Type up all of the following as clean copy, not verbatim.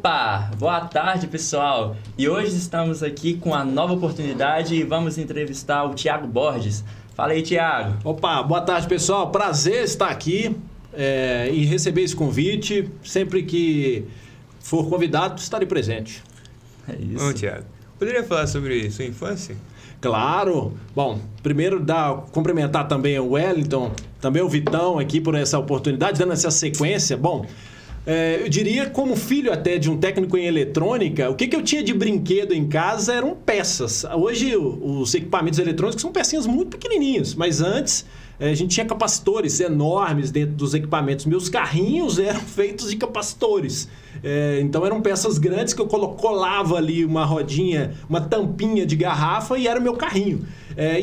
Opa! Boa tarde, pessoal! E hoje estamos aqui com a nova oportunidade e vamos entrevistar o Thiago Borges. Fala aí, Thiago! Opa, boa tarde, pessoal. Prazer estar aqui e receber esse convite. Sempre que for convidado, estarei presente. É isso. Bom, Thiago, poderia falar sobre sua infância? Claro. Bom, primeiro cumprimentar também o Wellington, também o Vitão aqui por essa oportunidade, dando essa sequência. Bom, eu diria como filho até de um técnico em eletrônica, o que eu tinha de brinquedo em casa eram peças. Hoje os equipamentos eletrônicos são pecinhas muito pequenininhas, mas antes a gente tinha capacitores enormes dentro dos equipamentos. Meus carrinhos eram feitos de capacitores. Então eram peças grandes que eu colava ali uma rodinha, uma tampinha de garrafa e era o meu carrinho.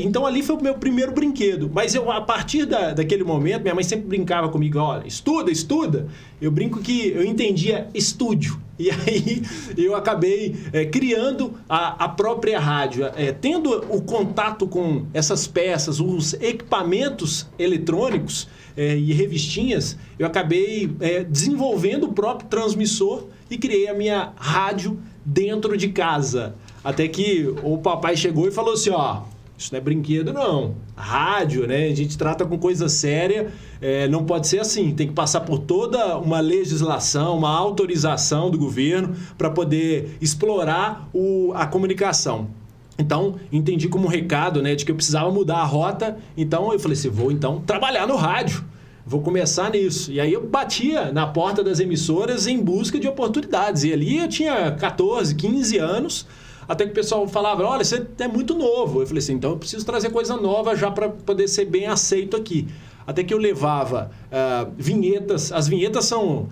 Então ali foi o meu primeiro brinquedo. Mas a partir daquele momento, minha mãe sempre brincava comigo, olha, estuda. Eu brinco que eu entendia estúdio. E aí eu acabei criando a própria rádio. Tendo o contato com essas peças, os equipamentos eletrônicos e revistinhas, eu acabei desenvolvendo o próprio transmissor e criei a minha rádio dentro de casa. Até que o papai chegou e falou assim, ó, isso não é brinquedo não, rádio, né? A gente trata com coisa séria, não pode ser assim, tem que passar por toda uma legislação, uma autorização do governo para poder explorar a comunicação. Então, entendi como um recado, né, de que eu precisava mudar a rota, então eu falei assim, vou então trabalhar no rádio, vou começar nisso. E aí eu batia na porta das emissoras em busca de oportunidades, e ali eu tinha 14, 15 anos, até que o pessoal falava, olha, você é muito novo. Eu falei assim, então eu preciso trazer coisa nova já para poder ser bem aceito aqui. Até que eu levava vinhetas. As vinhetas são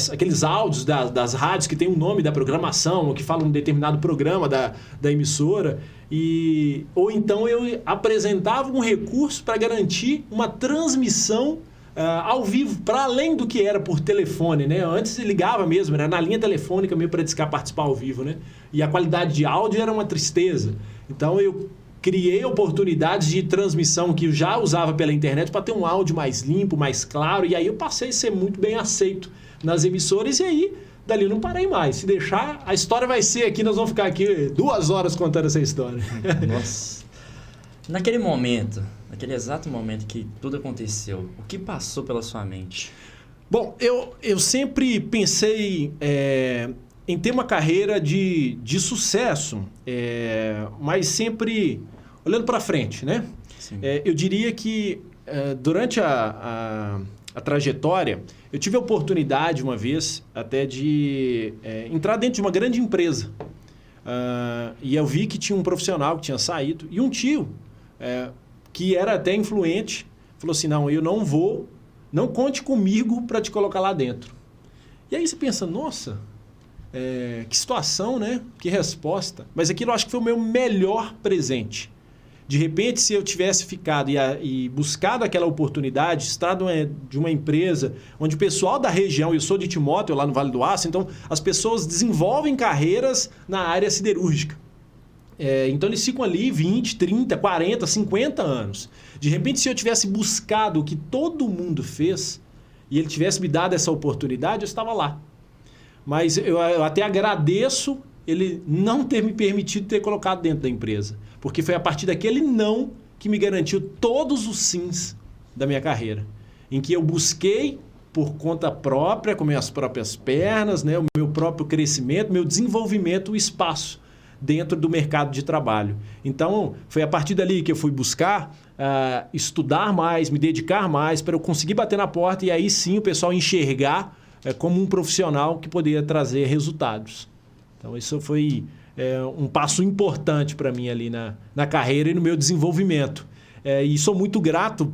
aqueles áudios das rádios que tem o nome da programação, ou que falam um determinado programa da emissora. Ou então eu apresentava um recurso para garantir uma transmissão ao vivo, para além do que era por telefone, né? Antes ligava mesmo, era na linha telefônica mesmo para discar participar ao vivo, né? E a qualidade de áudio era uma tristeza. Então eu criei oportunidades de transmissão que eu já usava pela internet para ter um áudio mais limpo, mais claro, e aí eu passei a ser muito bem aceito nas emissoras, e aí dali eu não parei mais. Se deixar, a história vai ser aqui, nós vamos ficar aqui 2 horas contando essa história. Nossa. Naquele exato momento que tudo aconteceu, o que passou pela sua mente? Bom, eu sempre pensei em ter uma carreira de sucesso, mas sempre olhando para frente, né? Eu diria que durante a trajetória, eu tive a oportunidade uma vez até de entrar dentro de uma grande empresa. E eu vi que tinha um profissional que tinha saído e um tio que era até influente, falou assim, não conte comigo para te colocar lá dentro. E aí você pensa, nossa, que situação, né? Que resposta. Mas aquilo eu acho que foi o meu melhor presente. De repente, se eu tivesse ficado e buscado aquela oportunidade, estado de uma empresa onde o pessoal da região, eu sou de Timóteo, lá no Vale do Aço, então as pessoas desenvolvem carreiras na área siderúrgica. Então eles ficam ali 20, 30, 40, 50 anos. De repente, se eu tivesse buscado o que todo mundo fez e ele tivesse me dado essa oportunidade, eu estava lá. Mas eu até agradeço ele não ter me permitido ter colocado dentro da empresa. Porque foi a partir daquele não que me garantiu todos os sims da minha carreira. Em que eu busquei por conta própria, com minhas próprias pernas, né, o meu próprio crescimento, meu desenvolvimento, o espaço dentro do mercado de trabalho. Então, foi a partir dali que eu fui buscar estudar mais, me dedicar mais, para eu conseguir bater na porta e aí sim o pessoal enxergar como um profissional que poderia trazer resultados. Então, isso foi um passo importante para mim ali na carreira e no meu desenvolvimento. E sou muito grato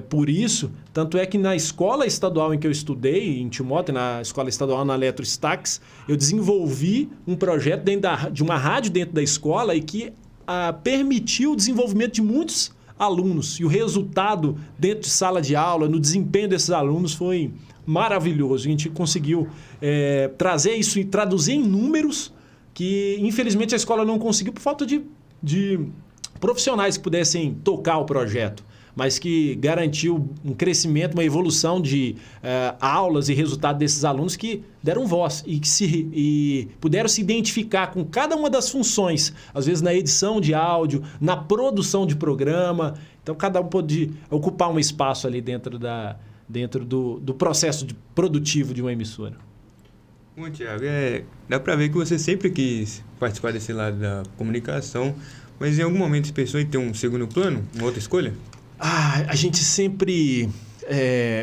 por isso, tanto é que na escola estadual em que eu estudei, em Timóteo, na escola estadual na Eletro Stax, eu desenvolvi um projeto de uma rádio dentro da escola e que permitiu o desenvolvimento de muitos alunos. E o resultado dentro de sala de aula, no desempenho desses alunos, foi maravilhoso. A gente conseguiu trazer isso e traduzir em números que, infelizmente, a escola não conseguiu por falta de profissionais que pudessem tocar o projeto. mas que garantiu um crescimento, uma evolução de aulas e resultado desses alunos que deram voz e puderam se identificar com cada uma das funções, às vezes na edição de áudio, na produção de programa. Então, cada um pôde ocupar um espaço ali dentro do processo produtivo de uma emissora. Bom, Thiago, dá pra ver que você sempre quis participar desse lado da comunicação, mas em algum momento você pensou em ter um segundo plano, uma outra escolha? A gente sempre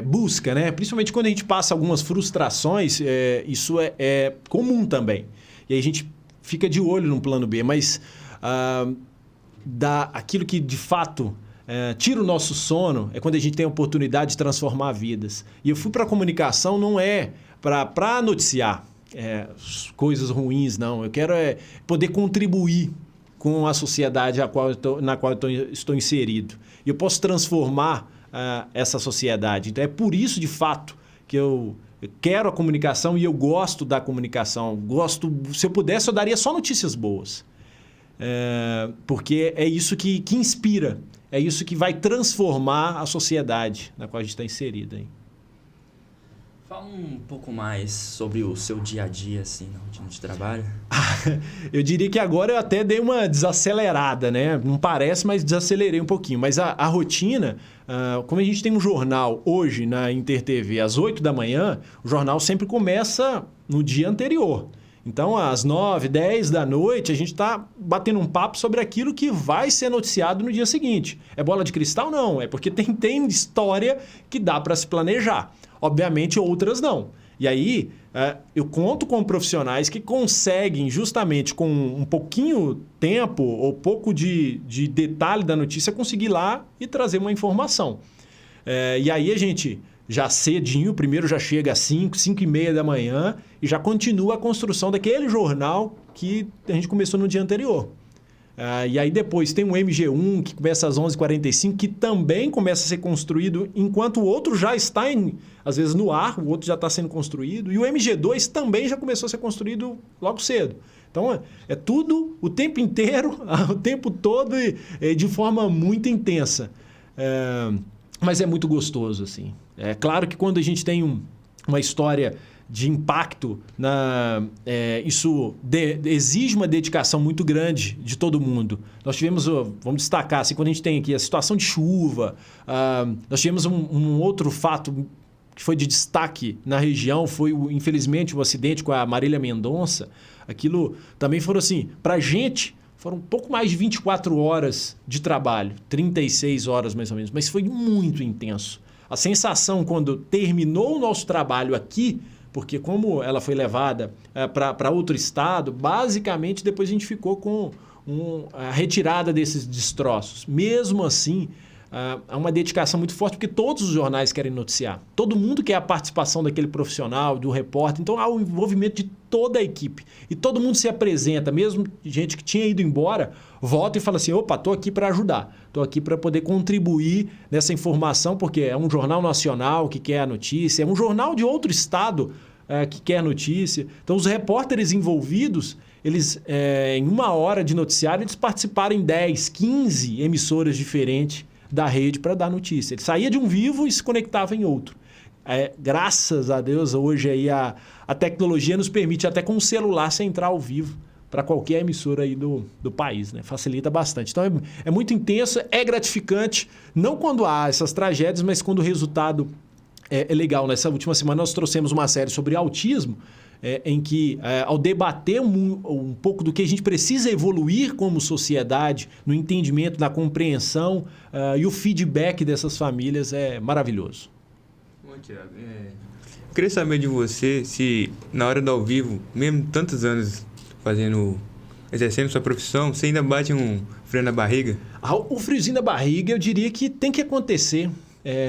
busca, né? Principalmente quando a gente passa algumas frustrações, isso é comum também. E aí a gente fica de olho no plano B, mas aquilo que de fato tira o nosso sono é quando a gente tem a oportunidade de transformar vidas. E eu fui para a comunicação não é para noticiar coisas ruins, não. Eu quero poder contribuir com a sociedade na qual eu estou inserido. E eu posso transformar essa sociedade. Então, é por isso, de fato, que eu quero a comunicação e eu gosto da comunicação. Se eu pudesse, eu daria só notícias boas. Porque é isso que inspira. É isso que vai transformar a sociedade na qual a gente está inserido. Hein? Fala um pouco mais sobre o seu dia a dia, assim, na rotina de trabalho. Eu diria que agora eu até dei uma desacelerada, né? Não parece, mas desacelerei um pouquinho. Mas a rotina, como a gente tem um jornal hoje na Inter TV às 8 da manhã, o jornal sempre começa no dia anterior. Então, às 9, 10 da noite, a gente está batendo um papo sobre aquilo que vai ser noticiado no dia seguinte. É bola de cristal? Não. É porque tem história que dá para se planejar. Obviamente, outras não. E aí, eu conto com profissionais que conseguem, justamente com um pouquinho tempo ou pouco de detalhe da notícia, conseguir ir lá e trazer uma informação. E aí, a gente já cedinho, primeiro já chega às 5h30 da manhã e já continua a construção daquele jornal que a gente começou no dia anterior. E aí depois tem um MG1 que começa às 11h45, que também começa a ser construído enquanto o outro já está, às vezes, no ar, o outro já está sendo construído. E o MG2 também já começou a ser construído logo cedo. Então, é tudo o tempo inteiro, o tempo todo e de forma muito intensa. Mas é muito gostoso, assim. É claro que quando a gente tem uma história de impacto, isso exige uma dedicação muito grande de todo mundo. Nós tivemos, vamos destacar, assim, quando a gente tem aqui a situação de chuva, nós tivemos um outro fato que foi de destaque na região, foi, infelizmente, o acidente com a Marília Mendonça. Aquilo também foram, assim, para a gente, foram um pouco mais de 24 horas de trabalho, 36 horas mais ou menos, mas foi muito intenso. A sensação quando terminou o nosso trabalho aqui, porque como ela foi levada para outro estado, basicamente depois a gente ficou com a retirada desses destroços. Mesmo assim, há uma dedicação muito forte, porque todos os jornais querem noticiar. Todo mundo quer a participação daquele profissional, do repórter. Então, há o envolvimento de toda a equipe. E todo mundo se apresenta, mesmo gente que tinha ido embora, volta e fala assim, opa, estou aqui para ajudar. Estou aqui para poder contribuir nessa informação, porque é um jornal nacional que quer a notícia, é um jornal de outro estado que quer a notícia. Então, os repórteres envolvidos, eles, em uma hora de noticiário, eles participaram em 10, 15 emissoras diferentes da rede para dar notícia. Ele saía de um vivo e se conectava em outro. Graças a Deus, hoje aí a tecnologia nos permite até com o celular você entrar ao vivo para qualquer emissora aí do país, né? Facilita bastante. Então é muito intenso, é gratificante, não quando há essas tragédias, mas quando o resultado é legal. Nessa última semana nós trouxemos uma série sobre autismo, em que, ao debater um pouco do que a gente precisa evoluir como sociedade, no entendimento, na compreensão e o feedback dessas famílias é maravilhoso. Bom, Thiago, queria saber de você se, na hora do ao vivo, mesmo tantos anos exercendo sua profissão, você ainda bate um frio na barriga? O friozinho da barriga, eu diria que tem que acontecer.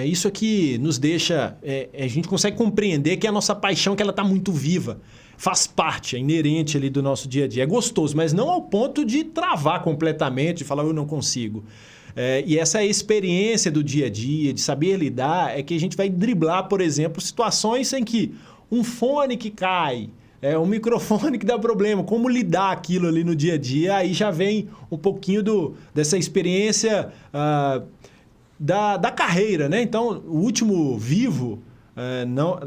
Isso aqui nos deixa... a gente consegue compreender que a nossa paixão que ela está muito viva. Faz parte, é inerente ali do nosso dia a dia. É gostoso, mas não ao ponto de travar completamente, de falar eu não consigo. E essa experiência do dia a dia, de saber lidar, é que a gente vai driblar, por exemplo, situações em que um fone que cai, um microfone que dá problema, como lidar aquilo ali no dia a dia, aí já vem um pouquinho dessa experiência da carreira, né? Então, o último vivo,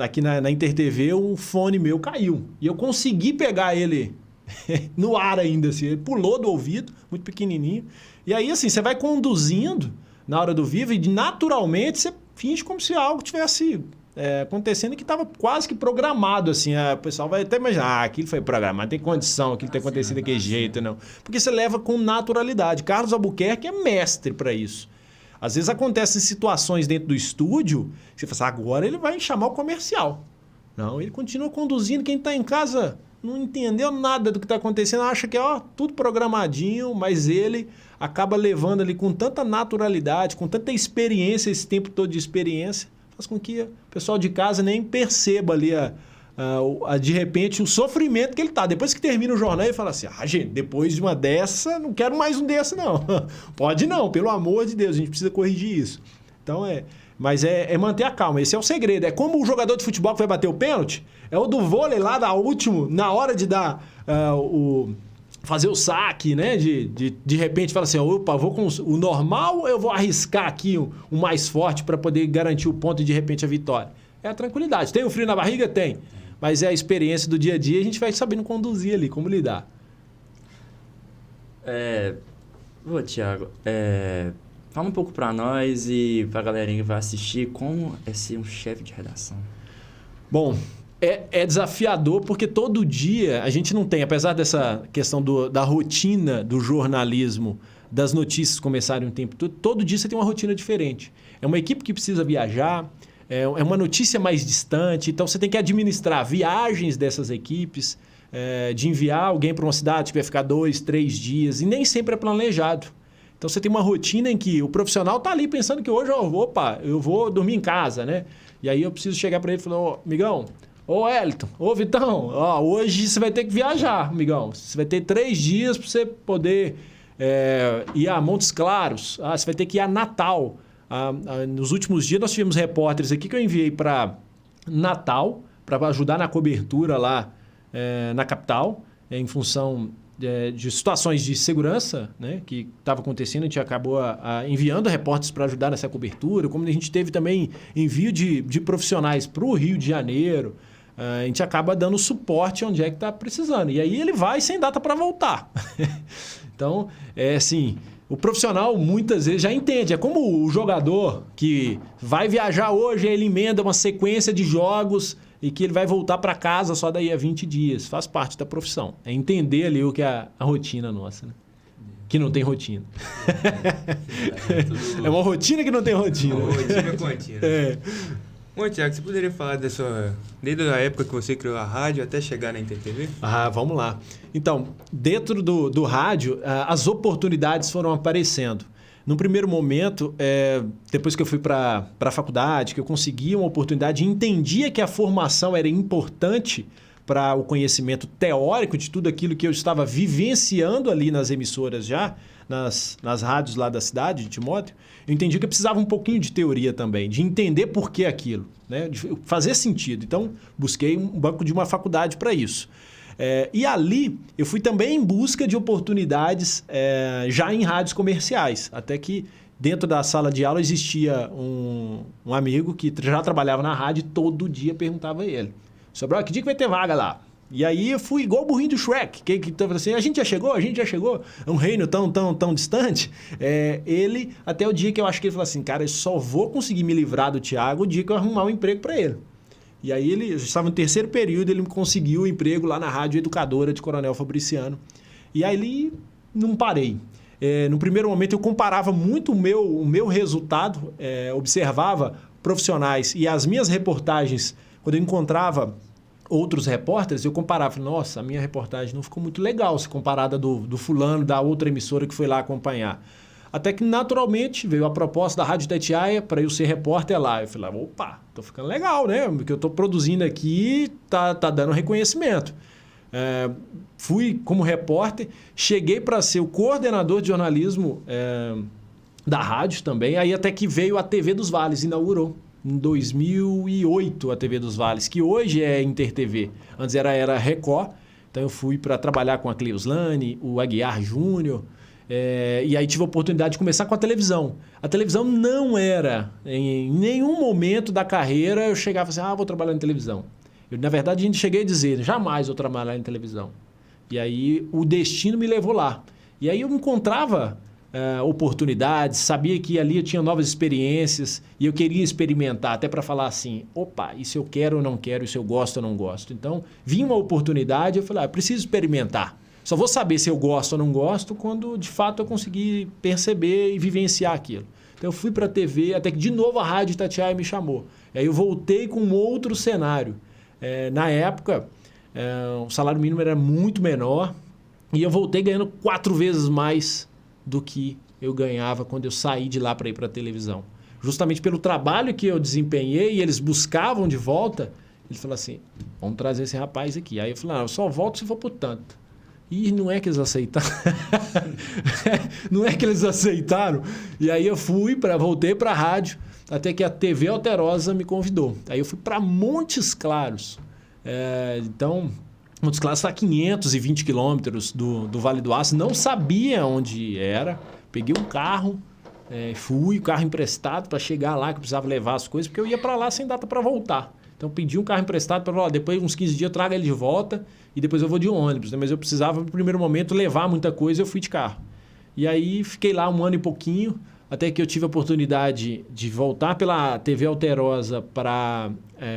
aqui na InterTV, um fone meu caiu. E eu consegui pegar ele no ar ainda, assim. Ele pulou do ouvido, muito pequenininho. E aí, assim, você vai conduzindo na hora do vivo e naturalmente você finge como se algo tivesse acontecendo que estava quase que programado, assim. O pessoal vai até imaginar, aquilo foi programado, tem condição, aquilo tem acontecido daquele jeito, não. Porque você leva com naturalidade. Carlos Albuquerque é mestre para isso. Às vezes acontecem situações dentro do estúdio que você fala assim, agora ele vai chamar o comercial. Não, ele continua conduzindo. Quem está em casa não entendeu nada do que está acontecendo, acha que é tudo programadinho, mas ele acaba levando ali com tanta naturalidade, com tanta experiência, esse tempo todo de experiência, faz com que o pessoal de casa nem perceba ali de repente o sofrimento que ele está. Depois que termina o jornal, ele fala assim, gente, depois de uma dessa, não quero mais um desse não. Pode não, pelo amor de Deus, a gente precisa corrigir isso. Então mas é manter a calma, esse é o segredo. É como o jogador de futebol que vai bater o pênalti, é o do vôlei lá, na hora de dar fazer o saque, né? De repente fala assim, opa, vou com o normal, eu vou arriscar aqui o mais forte para poder garantir o ponto e de repente a vitória. É a tranquilidade. Tem o frio na barriga? Tem. Mas é a experiência do dia a dia, a gente vai sabendo conduzir ali, como lidar. Thiago, fala um pouco para nós e para a galerinha que vai assistir, como é ser um chefe de redação? Bom, é desafiador porque todo dia a gente não tem, apesar dessa questão da rotina do jornalismo, das notícias começarem um tempo todo dia você tem uma rotina diferente. É uma equipe que precisa viajar, é uma notícia mais distante, então você tem que administrar viagens dessas equipes, de enviar alguém para uma cidade que vai ficar 2, 3 dias, e nem sempre é planejado. Então você tem uma rotina em que o profissional está ali pensando que hoje eu vou dormir em casa, né? E aí eu preciso chegar para ele e falar, amigão, ô Wellington, ô Vitão, hoje você vai ter que viajar, amigão. Você vai ter 3 dias para você poder ir a Montes Claros. Você vai ter que ir a Natal. Nos últimos dias nós tivemos repórteres aqui que eu enviei para Natal, para ajudar na cobertura lá na capital, em função de situações de segurança, né, que estava acontecendo. A gente acabou enviando repórteres para ajudar nessa cobertura, como a gente teve também envio de profissionais para o Rio de Janeiro. A gente acaba dando suporte onde é que está precisando. E aí ele vai sem data para voltar. Então, assim, o profissional muitas vezes já entende. É como o jogador que vai viajar hoje, ele emenda uma sequência de jogos e que ele vai voltar para casa só daí a 20 dias. Faz parte da profissão. É entender ali o que é a rotina nossa, né? Que não tem rotina. É uma rotina que não tem rotina. Uma rotina contínua. Bom, Thiago, você poderia falar desde a época que você criou a rádio até chegar na InterTV? Vamos lá. Então, dentro do rádio, as oportunidades foram aparecendo. No primeiro momento, depois que eu fui para a faculdade, que eu consegui uma oportunidade e entendia que a formação era importante para o conhecimento teórico de tudo aquilo que eu estava vivenciando ali nas emissoras já, nas rádios lá da cidade de Timóteo, eu entendi que eu precisava um pouquinho de teoria também, de entender por que aquilo, né? De fazer sentido. Então, busquei um banco de uma faculdade para isso. E ali, eu fui também em busca de oportunidades já em rádios comerciais, até que dentro da sala de aula existia um amigo que já trabalhava na rádio e todo dia perguntava a ele, sobre que dia que vai ter vaga lá? E aí eu fui igual o burrinho do Shrek, que tava assim, a gente já chegou? É um reino tão distante. Ele, até o dia que eu acho que ele falou assim, cara, eu só vou conseguir me livrar do Thiago o dia que eu arrumar um emprego para ele. E aí ele estava no 3º período, ele me conseguiu um emprego lá na Rádio Educadora de Coronel Fabriciano. E aí não parei. No primeiro momento eu comparava muito o meu resultado, observava profissionais e as minhas reportagens, quando eu encontrava outros repórteres, eu comparava, nossa, a minha reportagem não ficou muito legal se comparada do fulano, da outra emissora que foi lá acompanhar. Até que, naturalmente, veio a proposta da Rádio Itatiaia para eu ser repórter lá. Eu falei, opa, tô ficando legal, né? O que eu tô produzindo aqui tá dando reconhecimento. Fui como repórter, cheguei para ser o coordenador de jornalismo da rádio também, aí até que veio a TV dos Vales, inaugurou. Em 2008 a TV dos Vales, que hoje é InterTV. Antes era Record, então eu fui para trabalhar com a Cleuslane, o Aguiar Júnior, E aí tive a oportunidade de começar com a televisão. A televisão não era, em nenhum momento da carreira, eu chegava assim, vou trabalhar em televisão. Na verdade, cheguei a dizer, jamais vou trabalhar em televisão. E aí o destino me levou lá. E aí eu encontrava oportunidades, sabia que ali eu tinha novas experiências e eu queria experimentar, até para falar assim, opa, isso eu quero ou não quero, isso eu gosto ou não gosto. Então, vinha uma oportunidade, eu falei, preciso experimentar. Só vou saber se eu gosto ou não gosto quando, de fato, eu conseguir perceber e vivenciar aquilo. Então, eu fui para a TV, até que, de novo, a Rádio Itatiaia me chamou. Aí eu voltei com um outro cenário. Na época, o salário mínimo era muito menor e eu voltei ganhando 4 vezes mais do que eu ganhava quando eu saí de lá para ir para a televisão. Justamente pelo trabalho que eu desempenhei e eles buscavam de volta, eles falaram assim, vamos trazer esse rapaz aqui. Aí eu falei, eu só volto se for por tanto. E não é que eles aceitaram. Não é que eles aceitaram. E aí eu voltei para a rádio, até que a TV Alterosa me convidou. Aí eu fui para Montes Claros. Então, Montes Claros está a 520 quilômetros do Vale do Aço. Não sabia onde era. Peguei um carro, fui, carro emprestado para chegar lá, que eu precisava levar as coisas, porque eu ia para lá sem data para voltar. Então, pedi um carro emprestado para falar, depois de uns 15 dias eu trago ele de volta e depois eu vou de ônibus. Né? Mas eu precisava, no primeiro momento, levar muita coisa e eu fui de carro. E aí, fiquei lá 1 ano e pouquinho, até que eu tive a oportunidade de voltar pela TV Alterosa para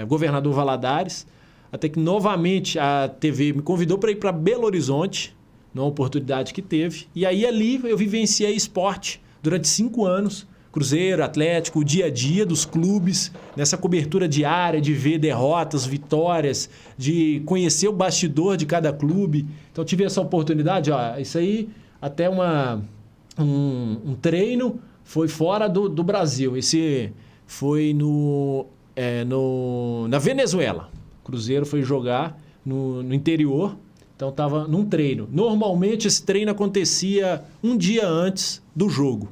Governador Valadares, até que, novamente, a TV me convidou para ir para Belo Horizonte, numa oportunidade que teve. E aí, ali, eu vivenciei esporte durante 5 anos, Cruzeiro, Atlético, o dia a dia dos clubes, nessa cobertura diária de ver derrotas, vitórias, de conhecer o bastidor de cada clube. Então, tive essa oportunidade. Isso aí, até um treino foi fora do Brasil. Esse foi na Venezuela. O Cruzeiro foi jogar no interior, então estava num treino. Normalmente, esse treino acontecia um dia antes do jogo.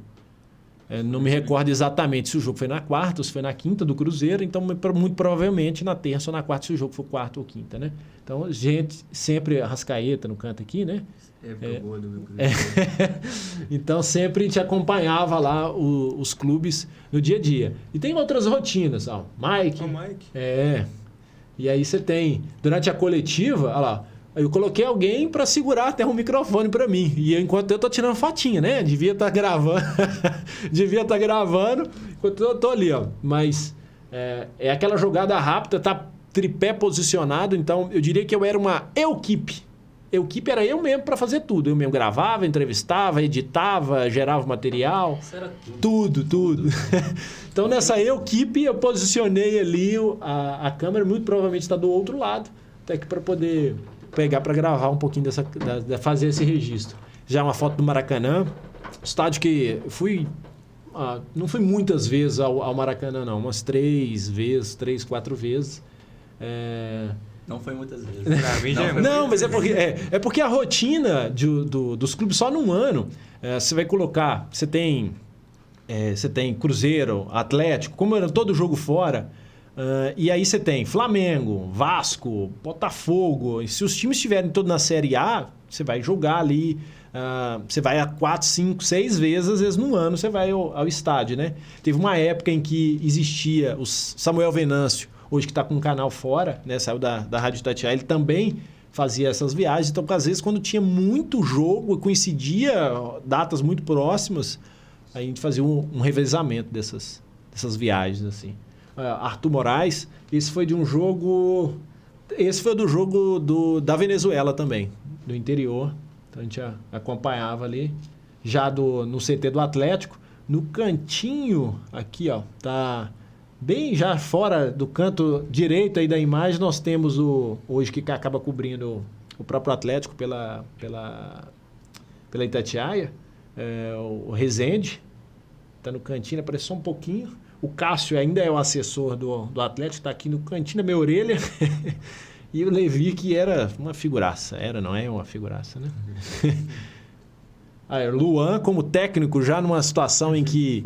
Não me recordo exatamente se o jogo foi na quarta ou se foi na quinta do Cruzeiro, então muito provavelmente na terça ou na quarta, se o jogo for quarta ou quinta, né? Então, gente, sempre Arrascaeta no canto aqui, né? Boa do meu Cruzeiro. Então, sempre a gente acompanhava lá os clubes no dia a dia. E tem outras rotinas, Mike. E aí você tem, durante a coletiva, olha lá, eu coloquei alguém para segurar até um microfone para mim. E enquanto eu tô tirando fotinha, né? Devia estar gravando. Enquanto eu tô ali, Mas é aquela jogada rápida, tá tripé posicionado. Então, eu diria que eu era uma equipe. Equipe era eu mesmo para fazer tudo. Eu mesmo gravava, entrevistava, editava, gerava material. Isso era tudo. Tudo. Então, nessa equipe, eu posicionei ali a câmera. Muito provavelmente está do outro lado. Até que para poder pegar para gravar um pouquinho fazer esse registro. Já uma foto do Maracanã, estádio que fui, não fui muitas vezes ao Maracanã não, umas 3, 4 vezes. Não foi muitas vezes. Não, mas é porque a rotina dos clubes só num ano, você vai colocar, você tem Cruzeiro, Atlético, como era todo jogo fora. E aí você tem Flamengo, Vasco, Botafogo. E se os times estiverem todos na Série A, você vai jogar ali. Você vai a 4, 5, 6 vezes, às vezes num ano você vai ao estádio, né? Teve uma época em que existia o Samuel Venâncio, hoje que está com um canal fora, né? Saiu da Rádio Itatiaia, ele também fazia essas viagens. Então, às vezes, quando tinha muito jogo, coincidia datas muito próximas, a gente fazia um revezamento dessas viagens, assim. Arthur Moraes, esse foi do jogo da Venezuela também, do interior. Então a gente acompanhava ali, já no CT do Atlético, no cantinho aqui, tá bem já fora do canto direito aí da imagem, nós temos hoje que acaba cobrindo o próprio Atlético pela Itatiaia, o Rezende, tá no cantinho, aparece só um pouquinho. O Cássio ainda é o assessor do Atlético, está aqui no cantinho da minha orelha. E o Levi, que era uma figuraça. Não é uma figuraça, né? Luan, como técnico, já numa situação em que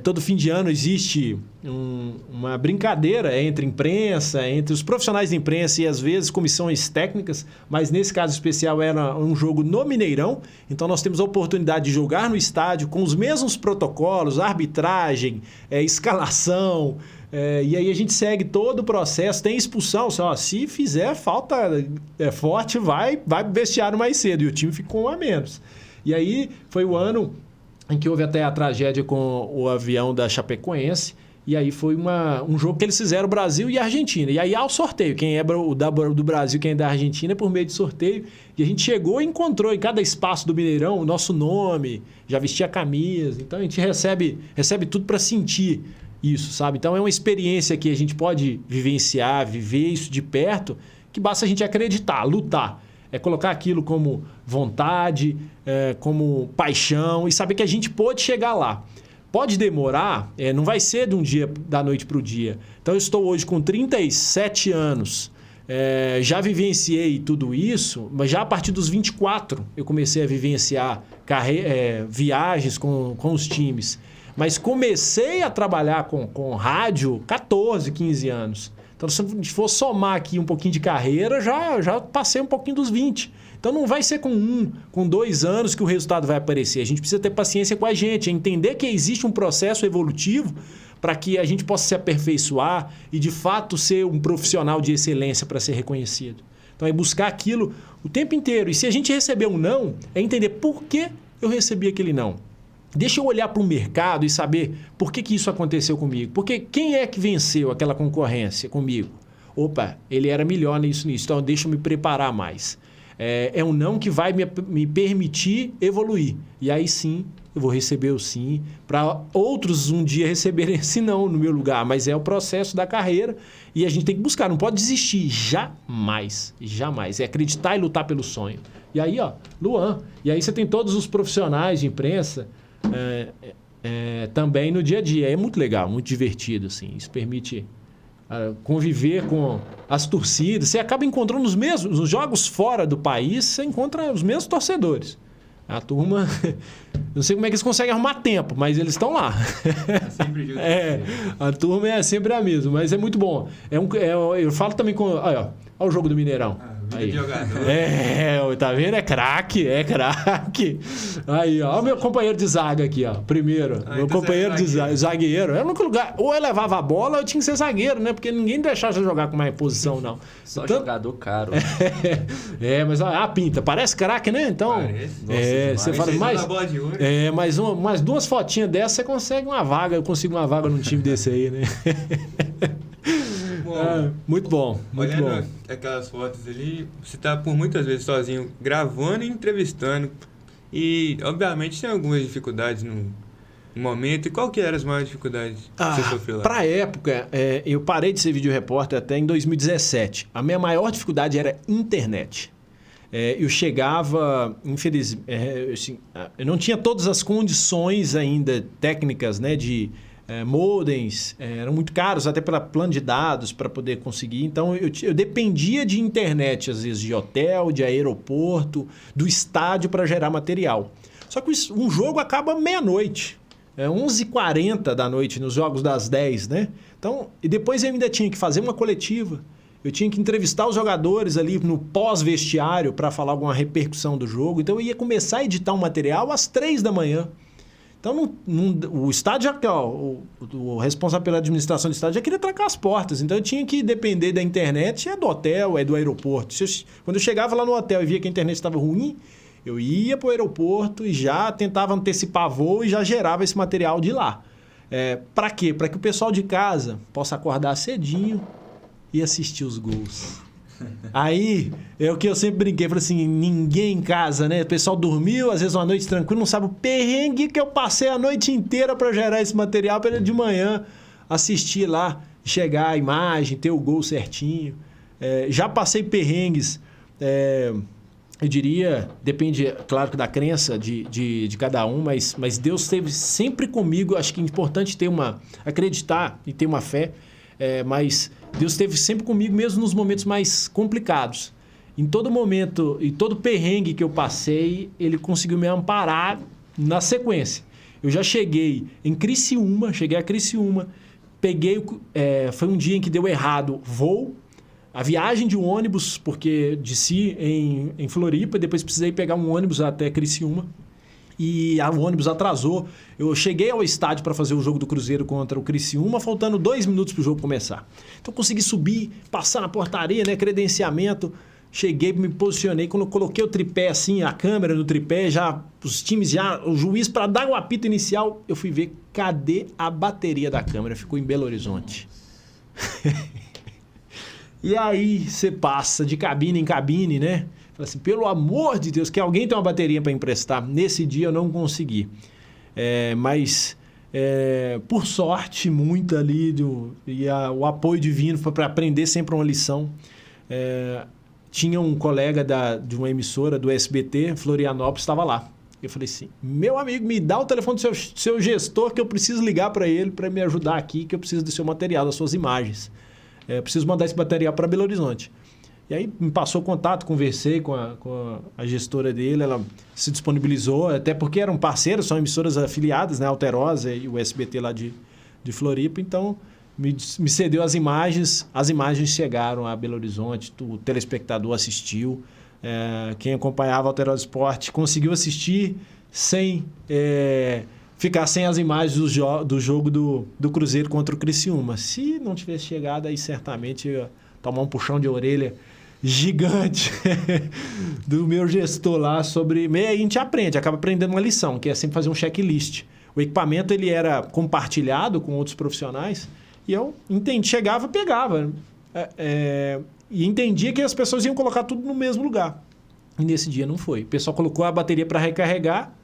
todo fim de ano existe uma brincadeira entre imprensa, entre os profissionais de imprensa e, às vezes, comissões técnicas, mas nesse caso especial era um jogo no Mineirão, então nós temos a oportunidade de jogar no estádio com os mesmos protocolos, arbitragem, escalação, e aí a gente segue todo o processo, tem expulsão, se fizer falta forte, vai pro vestiário mais cedo, e o time ficou um a menos. E aí foi o ano em que houve até a tragédia com o avião da Chapecoense. E aí foi um jogo que eles fizeram, Brasil e Argentina. E aí há o sorteio. Quem é do Brasil, quem é da Argentina, é por meio de sorteio. E a gente chegou e encontrou em cada espaço do Mineirão o nosso nome, já vestia a camisa. Então a gente recebe tudo para sentir isso, sabe? Então é uma experiência que a gente pode vivenciar, viver isso de perto, que basta a gente acreditar, lutar. É colocar aquilo como vontade, como paixão e saber que a gente pode chegar lá. Pode demorar, não vai ser de um dia da noite para o dia. Então eu estou hoje com 37 anos, já vivenciei tudo isso, mas já a partir dos 24 eu comecei a vivenciar viagens com os times. Mas comecei a trabalhar com rádio 14, 15 anos. Então, se a gente for somar aqui um pouquinho de carreira, já passei um pouquinho dos 20. Então, não vai ser com 2 anos que o resultado vai aparecer. A gente precisa ter paciência com a gente, entender que existe um processo evolutivo para que a gente possa se aperfeiçoar e, de fato, ser um profissional de excelência para ser reconhecido. Então, é buscar aquilo o tempo inteiro. E se a gente receber um não, é entender por que eu recebi aquele não. Deixa eu olhar para o mercado e saber por que isso aconteceu comigo. Porque quem é que venceu aquela concorrência comigo? Opa, ele era melhor nisso. Então, deixa eu me preparar mais. É um não que vai me permitir evoluir. E aí sim, eu vou receber o sim. Para outros um dia receberem esse não no meu lugar. Mas é o processo da carreira e a gente tem que buscar. Não pode desistir. Jamais. Jamais. É acreditar e lutar pelo sonho. E aí, Luan. E aí você tem todos os profissionais de imprensa também no dia a dia. É muito legal, muito divertido, assim. Isso permite conviver com as torcidas. Você acaba encontrando nos jogos fora do país, você encontra os mesmos torcedores. A turma, não sei como é que eles conseguem arrumar tempo, mas eles estão lá. Sempre junto. A turma é sempre a mesma, mas é muito bom. Eu falo também com... Olha o jogo do Mineirão. Aí. Jogador. Tá vendo? É craque. Aí, ó, o meu companheiro de zaga aqui, ó. Primeiro, meu companheiro de zagueiro. É o único lugar. Ou eu levava a bola ou eu tinha que ser zagueiro, né? Porque ninguém deixava eu jogar com mais posição, não. Só jogador caro. Mas a pinta. Parece craque, né? Então. Parece. Você fala mais 2 fotinhas dessas, você consegue uma vaga. Eu consigo uma vaga num time desse aí, né? Muito bom. Olhando aquelas fotos ali, você tá por muitas vezes sozinho gravando e entrevistando. E, obviamente, tem algumas dificuldades no momento. E qual que eram as maiores dificuldades que você sofreu lá? Para a época, eu parei de ser videorepórter até em 2017. A minha maior dificuldade era internet. Eu chegava, infelizmente, eu não tinha todas as condições ainda técnicas, né, de... modems, eram muito caros, até pela plano de dados para poder conseguir. Então, eu dependia de internet, às vezes, de hotel, de aeroporto, do estádio para gerar material. Só que um jogo acaba meia-noite, 11h40 da noite, nos jogos das 10, né? Então, e depois eu ainda tinha que fazer uma coletiva, eu tinha que entrevistar os jogadores ali no pós-vestiário para falar alguma repercussão do jogo. Então, eu ia começar a editar um material às 3 da manhã. Então, o estádio, o responsável pela administração do estádio já queria trancar as portas. Então, eu tinha que depender da internet, do hotel, do aeroporto. Quando eu chegava lá no hotel e via que a internet estava ruim, eu ia para o aeroporto e já tentava antecipar voo e já gerava esse material de lá. Para quê? Para que o pessoal de casa possa acordar cedinho e assistir os gols. Aí, é o que eu sempre brinquei, falei assim, ninguém em casa, né? O pessoal dormiu, às vezes uma noite tranquila, não sabe o perrengue que eu passei a noite inteira para gerar esse material para de manhã assistir lá, chegar a imagem, ter o gol certinho. Já passei perrengues, eu diria, depende, claro, da crença de cada um, mas Deus esteve sempre comigo. Acho que é importante acreditar e ter uma fé, mas Deus esteve sempre comigo, mesmo nos momentos mais complicados. em todo momento e todo perrengue que eu passei, ele conseguiu me amparar na sequência. Eu já cheguei a Criciúma, foi um dia em que deu errado voo, a viagem de um ônibus, porque desci em Floripa, depois precisei pegar um ônibus até Criciúma. E o ônibus atrasou. Eu cheguei ao estádio para fazer o jogo do Cruzeiro contra o Criciúma, faltando 2 minutos para o jogo começar. Então eu consegui subir, passar na portaria, né, credenciamento. Cheguei, me posicionei. Quando eu coloquei o tripé assim, a câmera no tripé, já os times, já o juiz para dar o apito inicial, eu fui ver cadê a bateria da câmera. Ficou em Belo Horizonte. E aí você passa de cabine em cabine, né? Fala assim, pelo amor de Deus, que alguém tem uma bateria para emprestar. Nesse dia eu não consegui. Mas, por sorte, muito ali, o apoio divino foi para aprender sempre uma lição. Tinha um colega de uma emissora do SBT, Florianópolis, estava lá. Eu falei assim, meu amigo, me dá o telefone do seu gestor que eu preciso ligar para ele para me ajudar aqui, que eu preciso do seu material, das suas imagens. Eu preciso mandar esse material para Belo Horizonte. E aí me passou o contato, conversei com a gestora dele, ela se disponibilizou, até porque eram parceiros, são emissoras afiliadas, né, Alterosa e o SBT lá de Floripa, então me cedeu as imagens chegaram a Belo Horizonte, o telespectador assistiu, quem acompanhava Alterosa Esporte conseguiu assistir sem ficar sem as imagens do jogo do Cruzeiro contra o Criciúma. Se não tivesse chegado, aí certamente eu ia tomar um puxão de orelha gigante do meu gestor lá sobre... E a gente acaba aprendendo uma lição, que é sempre fazer um checklist. O equipamento ele era compartilhado com outros profissionais e eu chegava, pegava. E entendia que as pessoas iam colocar tudo no mesmo lugar. E nesse dia não foi. O pessoal colocou a bateria para recarregar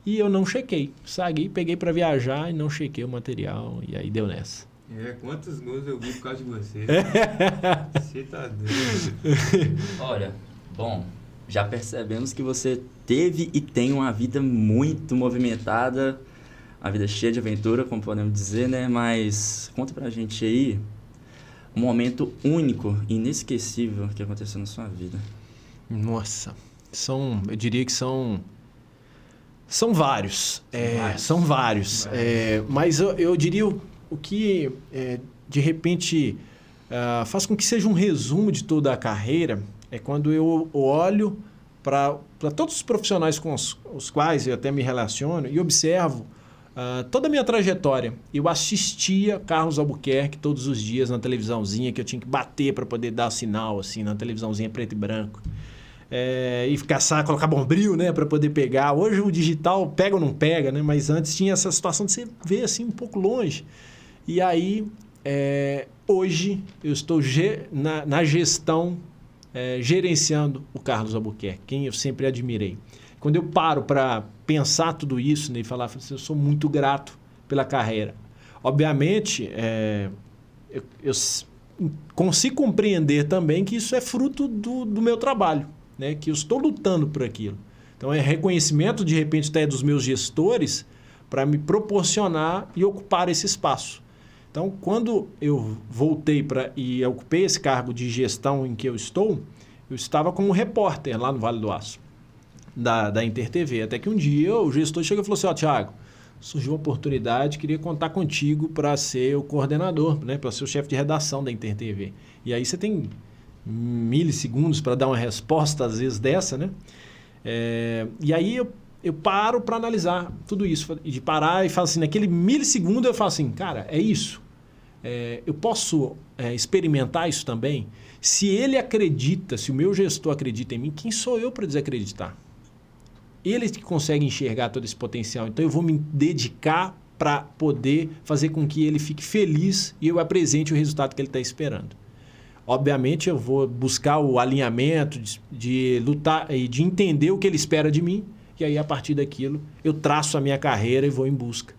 e eu não chequei. Saí, peguei para viajar e não chequei o material e aí deu nessa. Quantos gols eu vi por causa de você? Você tá doido. Olha, bom, já percebemos que você teve e tem uma vida muito movimentada, uma vida cheia de aventura, como podemos dizer, né? Mas conta pra gente aí um momento único, inesquecível que aconteceu na sua vida. Nossa, eu diria que são vários. São vários. Mas eu diria o que, de repente, faz com que seja um resumo de toda a carreira é quando eu olho para todos os profissionais com os quais eu até me relaciono e observo toda a minha trajetória. Eu assistia Carlos Albuquerque todos os dias na televisãozinha, que eu tinha que bater para poder dar sinal, assim, na televisãozinha preto e branco. E caçar, colocar bombril, né, para poder pegar. Hoje o digital pega ou não pega, né? Mas antes tinha essa situação de você ver assim um pouco longe. E aí, hoje, eu estou na gestão, gerenciando o Carlos Albuquerque, quem eu sempre admirei. Quando eu paro para pensar tudo isso, né, e falar assim, eu sou muito grato pela carreira. Obviamente, eu consigo compreender também que isso é fruto do meu trabalho, né, que eu estou lutando por aquilo. Então, é reconhecimento, de repente, até dos meus gestores para me proporcionar e ocupar esse espaço. Então, quando eu voltei e ocupei esse cargo de gestão em que eu estava como repórter lá no Vale do Aço, da InterTV. Até que um dia o gestor chegou e falou assim, Thiago, surgiu uma oportunidade, queria contar contigo para ser o coordenador, né, para ser o chefe de redação da InterTV. E aí você tem milissegundos para dar uma resposta, às vezes, dessa, né? E aí eu paro para analisar tudo isso. E de parar e falo assim, naquele milissegundo eu falo assim, cara, é isso. Eu posso experimentar isso também? Se ele acredita, se o meu gestor acredita em mim, quem sou eu para desacreditar? Ele que consegue enxergar todo esse potencial. Então eu vou me dedicar para poder fazer com que ele fique feliz e eu apresente o resultado que ele está esperando. Obviamente eu vou buscar o alinhamento de lutar e de entender o que ele espera de mim. E aí, a partir daquilo, eu traço a minha carreira e vou em busca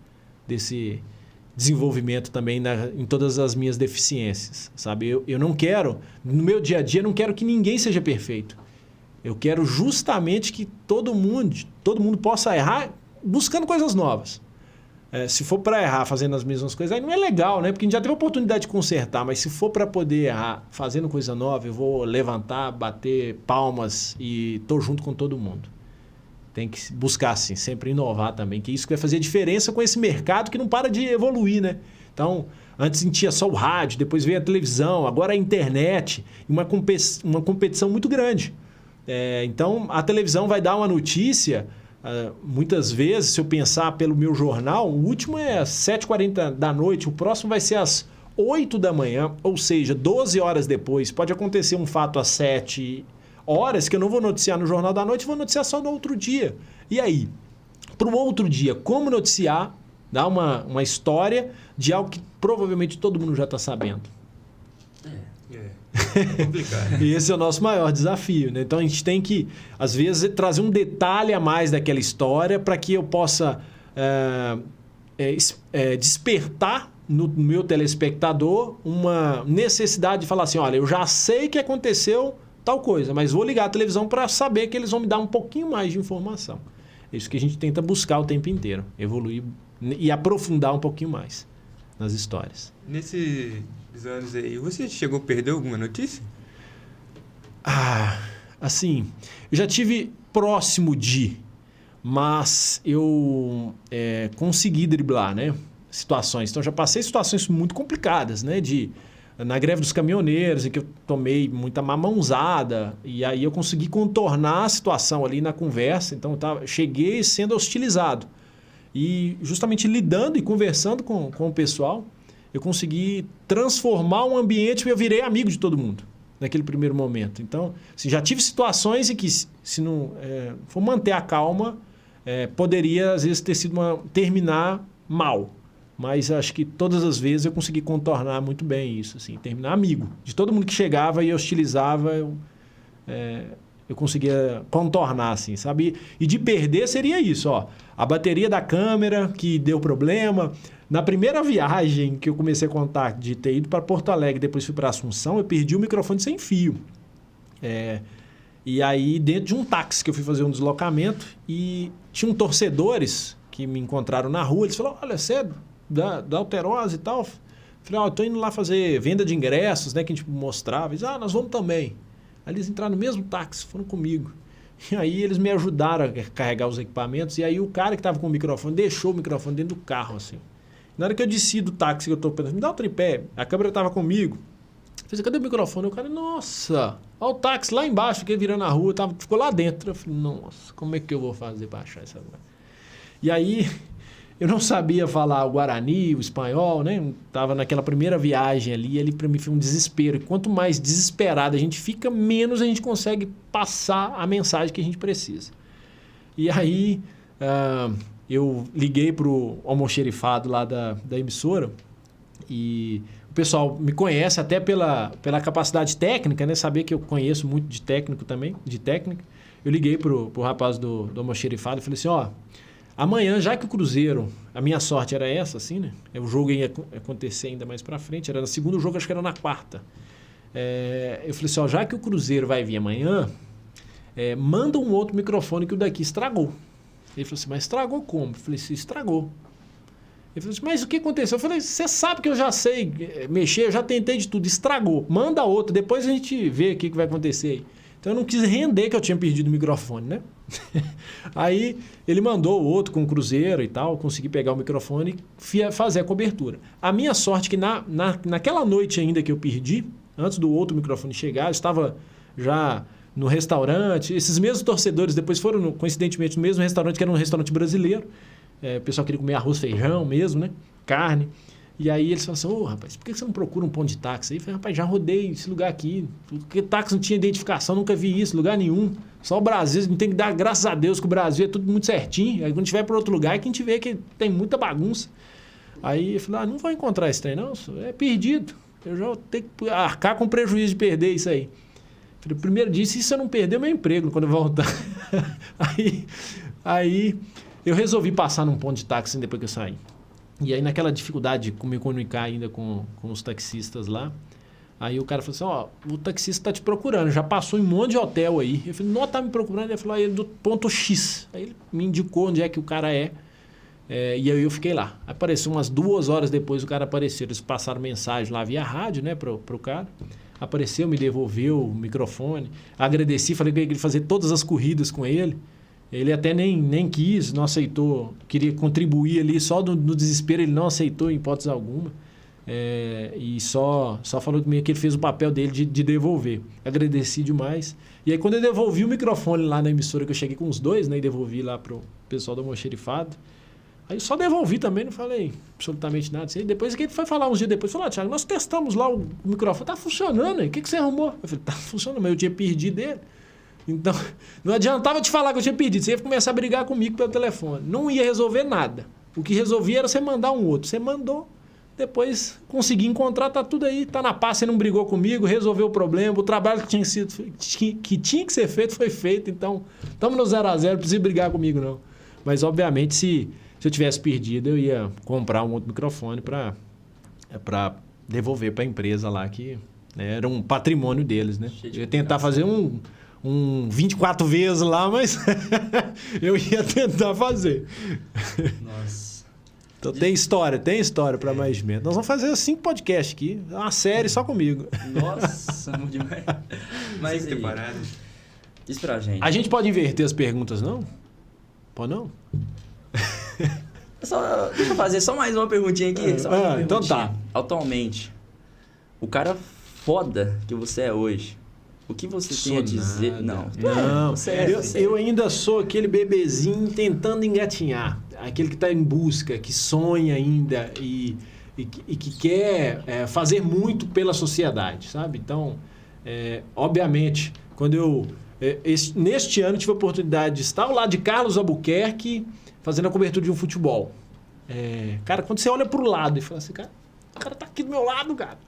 desse desenvolvimento também em todas as minhas deficiências, sabe? Eu não quero, no meu dia a dia, não quero que ninguém seja perfeito. Eu quero justamente que todo mundo possa errar buscando coisas novas. Se for para errar fazendo as mesmas coisas, aí não é legal, né? Porque a gente já teve a oportunidade de consertar, mas se for para poder errar fazendo coisa nova, eu vou levantar, bater palmas e tô junto com todo mundo. Tem que buscar, assim, sempre inovar também, que isso que vai fazer diferença com esse mercado que não para de evoluir, né? Então, antes a gente tinha só o rádio, depois veio a televisão, agora a internet, uma competição muito grande. Então, a televisão vai dar uma notícia... muitas vezes, se eu pensar pelo meu jornal, o último é às 7h40 da noite, o próximo vai ser às 8 da manhã, ou seja, 12 horas depois. Pode acontecer um fato às 7 horas que eu não vou noticiar no Jornal da Noite, vou noticiar só no outro dia. E aí, para um outro dia, como noticiar, dar uma história de algo que provavelmente todo mundo já está sabendo? É complicado. E esse é o nosso maior desafio, né? Então a gente tem que, às vezes, trazer um detalhe a mais daquela história para que eu possa despertar no meu telespectador uma necessidade de falar assim, olha, eu já sei que aconteceu tal coisa, mas vou ligar a televisão para saber que eles vão me dar um pouquinho mais de informação. É isso que a gente tenta buscar o tempo inteiro, evoluir e aprofundar um pouquinho mais nas histórias. Nesses anos aí, você chegou a perder alguma notícia? Assim, eu já tive próximo de, mas eu consegui driblar, né, situações. Então, já passei situações muito complicadas, né, na greve dos caminhoneiros, em que eu tomei muita mamãozada, e aí eu consegui contornar a situação ali na conversa. Então, cheguei sendo hostilizado. E justamente lidando e conversando com o pessoal, eu consegui transformar um ambiente e eu virei amigo de todo mundo naquele primeiro momento. Então, assim, já tive situações em que, se não for manter a calma, poderia, às vezes, terminar mal. Mas acho que todas as vezes eu consegui contornar muito bem isso, assim, terminar amigo. De todo mundo que chegava e hostilizava, eu conseguia contornar, assim, sabe? E de perder seria isso, ó. A bateria da câmera que deu problema. Na primeira viagem que eu comecei a contar de ter ido para Porto Alegre, depois fui para Assunção, eu perdi o microfone sem fio. E aí, dentro de um táxi que eu fui fazer um deslocamento, e tinham torcedores que me encontraram na rua, eles falaram, olha, você é da Alterosa e tal? Eu falei, eu tô indo lá fazer venda de ingressos, né, que a gente mostrava. Eles, nós vamos também. Aí eles entraram no mesmo táxi, foram comigo. E aí eles me ajudaram a carregar os equipamentos, e aí o cara que estava com o microfone deixou o microfone dentro do carro, assim. Na hora que eu desci do táxi, que eu tô pensando, me dá o tripé, a câmera estava comigo. Eu falei, cadê o microfone? O cara, nossa, olha o táxi lá embaixo, que virando a rua, ficou lá dentro. Eu falei, nossa, como é que eu vou fazer para achar essa coisa? E aí, eu não sabia falar o guarani, o espanhol, né? Tava naquela primeira viagem ali para mim foi um desespero. E quanto mais desesperado a gente fica, menos a gente consegue passar a mensagem que a gente precisa. E aí, eu liguei pro almoxerifado lá da emissora, e o pessoal me conhece até pela capacidade técnica, né? Saber que eu conheço muito de técnico também, de técnica. Eu liguei pro rapaz do almoxerifado e falei assim, amanhã, já que o Cruzeiro, a minha sorte era essa, assim, né? O jogo ia acontecer ainda mais pra frente, era no segundo jogo, acho que era na quarta. Eu falei assim, já que o Cruzeiro vai vir amanhã, manda um outro microfone que o daqui estragou. Ele falou assim, mas estragou como? Eu falei assim, estragou. Ele falou assim, mas o que aconteceu? Eu falei, você sabe que eu já sei mexer, eu já tentei de tudo, estragou. Manda outro, depois a gente vê o que vai acontecer aí. Então eu não quis render que eu tinha perdido o microfone, né? Aí ele mandou o outro com o Cruzeiro e tal, consegui pegar o microfone e fazer a cobertura. A minha sorte é que naquela noite ainda que eu perdi, antes do outro microfone chegar, eu estava já no restaurante. Esses mesmos torcedores depois foram, coincidentemente, no mesmo restaurante, que era um restaurante brasileiro. O pessoal queria comer arroz, feijão mesmo, né? Carne. E aí eles falaram assim, rapaz, por que você não procura um ponto de táxi? Aí eu falei, rapaz, já rodei esse lugar aqui. Porque táxi não tinha identificação, nunca vi isso, lugar nenhum. Só o Brasil, a gente tem que dar graças a Deus que o Brasil é tudo muito certinho. Aí quando tiver para outro lugar é que a gente vê que tem muita bagunça. Aí eu falei, não vou encontrar esse trem não, é perdido. Eu já vou ter que arcar com prejuízo de perder isso aí. Falei, primeiro dia, se eu não perder meu emprego quando eu voltar. Aí eu resolvi passar num ponto de táxi depois que eu saí. E aí naquela dificuldade de me comunicar ainda com os taxistas lá, aí o cara falou assim, o taxista tá te procurando, já passou em um monte de hotel aí. Eu falei, não, tá me procurando. Ele falou, ele é do ponto X. Aí ele me indicou onde é que o cara é. E aí eu fiquei lá. Apareceu umas 2 horas depois, o cara apareceu. Eles passaram mensagem lá via rádio, né, pro cara. Apareceu, me devolveu o microfone. Agradeci, falei que eu ia fazer todas as corridas com ele. Ele até nem quis, não aceitou. Queria contribuir ali, só no desespero ele não aceitou em hipótese alguma. E só falou comigo que ele fez o papel dele de devolver. Agradeci demais. E aí quando eu devolvi o microfone lá na emissora, que eu cheguei com os 2, né, e devolvi lá pro pessoal do Almoxarifado. Aí eu só devolvi também, não falei absolutamente nada. Assim, depois que ele foi falar uns dias depois, falou, Thiago, nós testamos lá o microfone, tá funcionando aí, o que você arrumou? Eu falei, tá funcionando, mas eu tinha perdido ele. Então, não adiantava te falar que eu tinha perdido, você ia começar a brigar comigo pelo telefone. Não ia resolver nada. O que resolvia era você mandar um outro. Você mandou, depois consegui encontrar, tá tudo aí, tá na paz, você não brigou comigo, resolveu o problema, o trabalho que tinha que ser feito foi feito, então estamos no 0-0, não precisa brigar comigo não. Mas, obviamente, se eu tivesse perdido, eu ia comprar um outro microfone para devolver para a empresa lá, que era um patrimônio deles, né? Eu ia tentar fazer um 24 vezes lá, mas eu ia tentar fazer. Nossa. Então tem história para mais de menos. Nós vamos fazer 5 podcasts aqui, uma série só comigo. Nossa, muito demais. Mas aí, diz pra gente. A gente pode inverter as perguntas, não? Pode não? Deixa eu fazer só mais uma perguntinha aqui. Então tá. Atualmente, o cara foda que você é hoje, o que você tem a dizer? Nada. Não. Eu ainda sou aquele bebezinho tentando engatinhar. Aquele que está em busca, que sonha ainda e que quer fazer muito pela sociedade, sabe? Então, obviamente, quando neste ano tive a oportunidade de estar ao lado de Carlos Albuquerque fazendo a cobertura de um futebol. Cara, quando você olha para o lado e fala assim, cara, o cara tá aqui do meu lado, cara.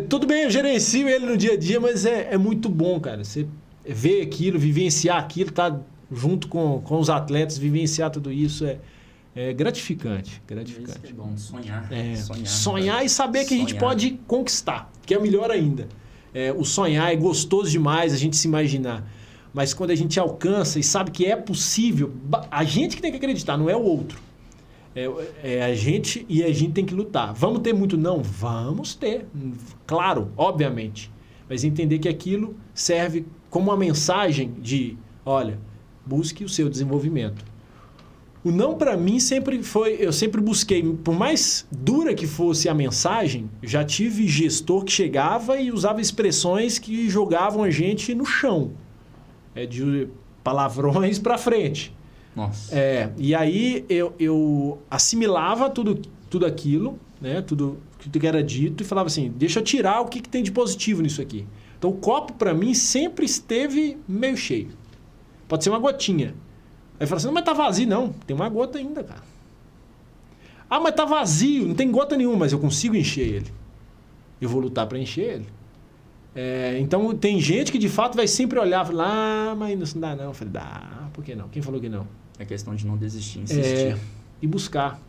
Tudo bem, eu gerencio ele no dia a dia, mas é muito bom, cara. Você ver aquilo, vivenciar aquilo, tá junto com os atletas, vivenciar tudo isso é gratificante. Isso que é bom, sonhar. Sonhar e saber que a gente pode conquistar, que é melhor ainda. O sonhar é gostoso demais, a gente se imaginar. Mas quando a gente alcança e sabe que é possível, a gente que tem que acreditar, não é o outro. A gente, e a gente tem que lutar. Vamos ter muito não? Vamos ter. Claro, obviamente. Mas entender que aquilo serve como uma mensagem de, olha, busque o seu desenvolvimento. O não para mim sempre foi, eu sempre busquei, por mais dura que fosse a mensagem, já tive gestor que chegava e usava expressões que jogavam a gente no chão. De palavrões para frente. Nossa. E aí eu assimilava tudo aquilo, né? Tudo que era dito e falava assim, deixa eu tirar o que tem de positivo nisso aqui. Então o copo para mim sempre esteve meio cheio. Pode ser uma gotinha. Aí eu falo assim, não, mas tá vazio. Não, tem uma gota ainda, cara. Ah, mas tá vazio, não tem gota nenhuma, mas eu consigo encher ele. Eu vou lutar para encher ele. Então tem gente que de fato vai sempre olhar e falar, mas não dá não. Eu falei, dá, por que não? Quem falou que não? É questão de não desistir, insistir. E buscar.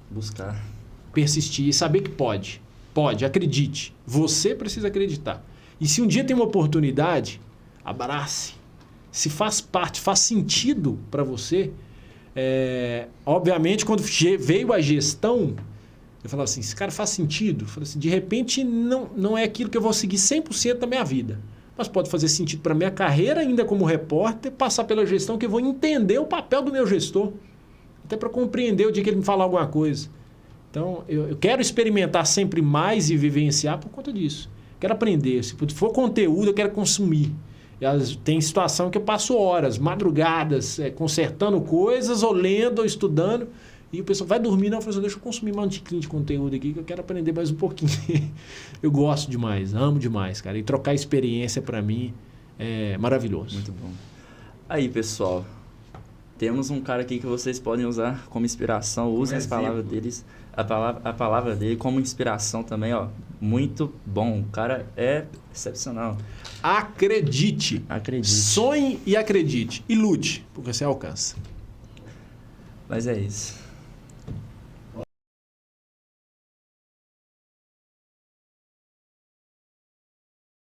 Persistir e saber que pode. Pode, acredite. Você precisa acreditar. E se um dia tem uma oportunidade, abrace. Se faz parte, faz sentido para você. Obviamente, quando veio a gestão, eu falava assim, esse cara faz sentido? Eu falei assim, de repente não é aquilo que eu vou seguir 100% da minha vida. Mas pode fazer sentido para a minha carreira ainda como repórter, passar pela gestão que eu vou entender o papel do meu gestor. Até para compreender o dia que ele me falar alguma coisa. Então, eu quero experimentar sempre mais e vivenciar por conta disso. Quero aprender. Se for conteúdo, eu quero consumir. Tem situação que eu passo horas, madrugadas, consertando coisas, ou lendo, ou estudando. E o pessoal vai dormir, não, deixa eu consumir mais um tiquinho de conteúdo aqui, que eu quero aprender mais um pouquinho. Eu gosto demais, amo demais, cara. E trocar experiência, para mim, é maravilhoso. Muito bom. Aí, pessoal, temos um cara aqui que vocês podem usar como inspiração. Usem as palavras deles, a palavra dele como inspiração também, ó. Muito bom. O cara é excepcional. Acredite. Sonhe e acredite. E lute, porque você alcança. Mas é isso.